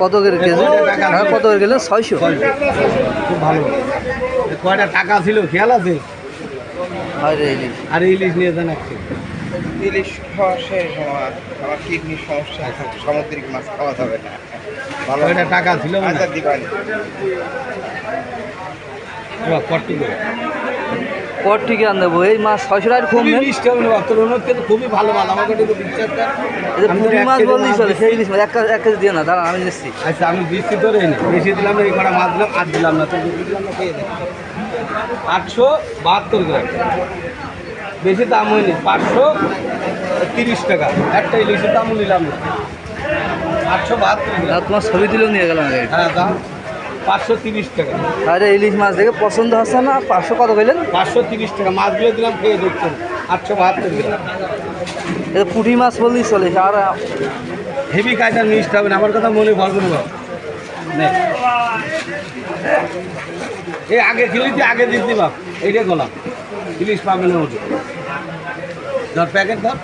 কত করে কেজি? কত করে গেলেন? 600। খুব ভালো। কয়টা টাকা ছিল খেয়াল আছে? আর ইলিশ নিয়ে যান একটু। ইলিশ খাওয়া শেষ আমার কিডনির সমস্যা আছে, সামুদ্রিক মাছ খাওয়া যাবে না। ভালো কয়টা টাকা ছিল? আচ্ছা দিবানি কটি করে কট থেকে আন দেবো এই মাছ 600 টাকা কম নেন। মিষ্টি হবে না, তোর অনুরোধ কিন্তু খুবই ভালো মাল আমাকে একটু বিশ্বাস কর। এই যে পুঁটি মাছ বললেই চলে, সেই ইলিশ মাছ এক কেজি দিয়ে না, দাঁড়ান আমি নিচ্ছি। আচ্ছা আমি দিচ্ছি তোর বেশি দিলাম না, এই কটা মাছ দিলাম আর দিলাম না, তোর বেশি দিলাম না, খেয়ে দেখ 872 গ্রাম, বেশি দাম হয়নি, 530 টাকা একটা ইলিশের দামও নিলাম না, 872 না গ্রাম। তোমার ছবি তুলেও নিয়ে গেলাম। হ্যাঁ দাম 530 টাকা। আরে ইলিশ মাছ দেখে পছন্দ হচ্ছে না। 500 কত কইলেন? 530 টাকা মাছগুলো দিলাম, খেয়ে দেখছেন 872 গ্রাম। এই পুঁটি মাছ বললেই চলে। আর হেভি কায়দার মিষ্টি হবে না, আমার কথা মনে ভরবে না। এই আগে খেলি তুই আগে দিতে বাপ, এইটাই গলাম ইলিশ পাবে না ওটা ধর প্যাকেট ধর।